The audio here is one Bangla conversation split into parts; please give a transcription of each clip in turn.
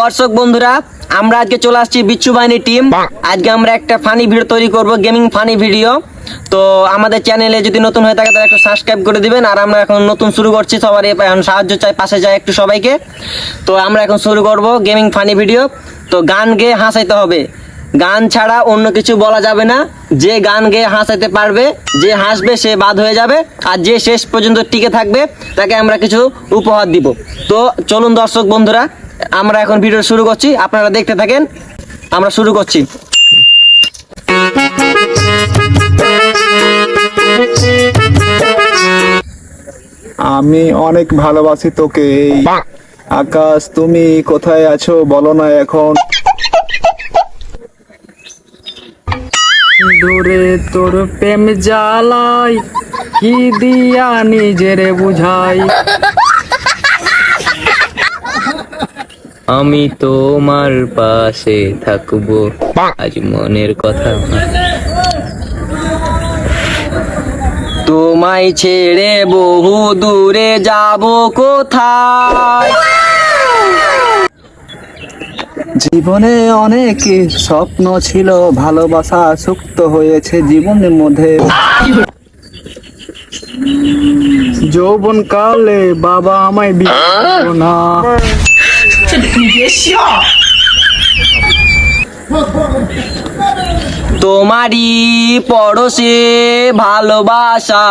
দর্শক বন্ধুরা, আমরা আজকে চলে আসছি বিচ্ছু বাহিনী টিম। আজকে আমরা একটা ফানি ভিডিও তৈরি করব, গেমিং ফানি ভিডিও। তো আমাদের চ্যানেলে যদি নতুন হয়ে থাকে তাহলে একটু সাবস্ক্রাইব করে দিবেন। আর আমরা এখন নতুন শুরু করছি, সবার এখন সাহায্য চাই, পাশে যায় একটু সবাইকে। তো আমরা এখন শুরু করব গেমিং ফানি ভিডিও। তো গান গেয়ে হাসাইতে হবে, গান ছাড়া অন্য কিছু বলা যাবে না। যে গান গেয়ে হাসাইতে পারবে, যে হাসবে সে বাদ হয়ে যাবে, আর যে শেষ পর্যন্ত টিকে থাকবে তাকে আমরা কিছু উপহার দিব। তো চলুন দর্শক বন্ধুরা, আমরা এখন ভিডিও শুরু করছি, আপনারা দেখতে থাকেন। আমরা শুরু করছি। আমি অনেক ভালোবাসি তোকে। আকাশ, তুমি কোথায় আছো বলো না এখন। দূরে তোর প্রেম জ্বালাই, কি দিয়া নিজের বুঝাই। আমি তোমার পাশে থাকবো, আজ মনের কথা। তোমায় ছেড়ে বহু দূরে যাব কোথায়। জীবনে অনেক স্বপ্ন ছিল, ভালোবাসা সুপ্ত হয়েছে জীবনের মধ্যে। যৌবন কালে বাবা আমায় বিয়ে দিলো না। তোমারই পরশে ভালোবাসা,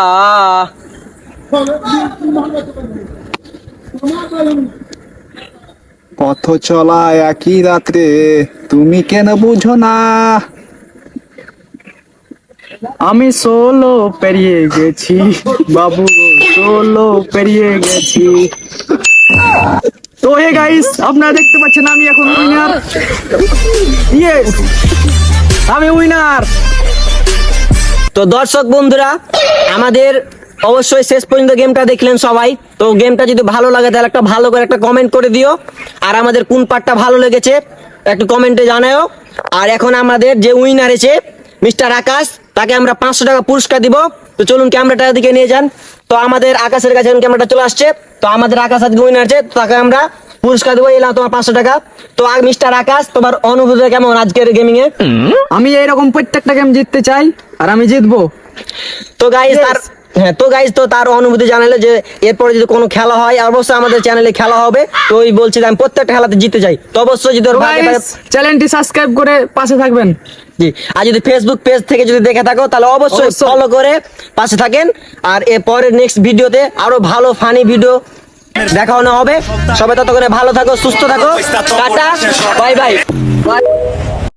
পথ চলা একই রাত্রে, তুমি কেন বুঝো না। আমি 16 পেরিয়ে গেছি বাবু, 16 পেরিয়ে গেছি। তো হে গাইস, আপনারা দেখতে পাচ্ছেন আমি এখন উইনার। ইয়েস, আমি উইনার। তো দর্শক বন্ধুরা, আমাদের অবশ্যই শেষ পর্যন্ত গেমটা দেখলেন সবাই। তো গেমটা যদি ভালো লাগে তাহলে একটা ভালো করে একটা কমেন্ট করে দিও। আর আমাদের কোন পার্টটা ভালো লেগেছে একটু কমেন্টে জানাও। আর এখন আমাদের যে উইনার এসে মিস্টার আকাশ, তাকে আমরা 500 টাকা পুরস্কার দিব। তো চলুন ক্যামেরাটার দিকে নিয়ে যান। তো আমাদের আকাশের কাছে এখন ক্যামেরাটা চলে আসছে। তো আমাদের আকাশ আজকে উইনার আছে, তাকে আমরা পুরস্কার দেবো। এলাম তোমার 500 টাকা। তো মিস্টার আকাশ, তোমার অনুভূতি কেমন আজকের গেমিং এ? আমি এইরকম প্রত্যেকটা গেম জিততে চাই, আর আমি জিতবো। তো গাইস তো তার অনুভূতি জানালে যে এরপরে যদি কোনো খেলা হয়, অবশ্যই আমাদের চ্যানেলে খেলা হবে। তো ওই বলছে যে আমি প্রত্যেকটা খেলাতে জিতে যাই। তো অবশ্যই যদি ওর ভাগ্যে থাকে, চ্যানেলটি সাবস্ক্রাইব করে পাশে থাকবেন। জি, আর যদি ফেসবুক পেজ থেকে যদি দেখে থাকো তাহলে অবশ্যই ফলো করে পাশে থাকেন। আর এর পরের নেক্সট ভিডিওতে আরো ভালো ফানি ভিডিও দেখানো হবে। সবাই ততক্ষণে ভালো থাকো, সুস্থ থাকো। Tata, bye bye.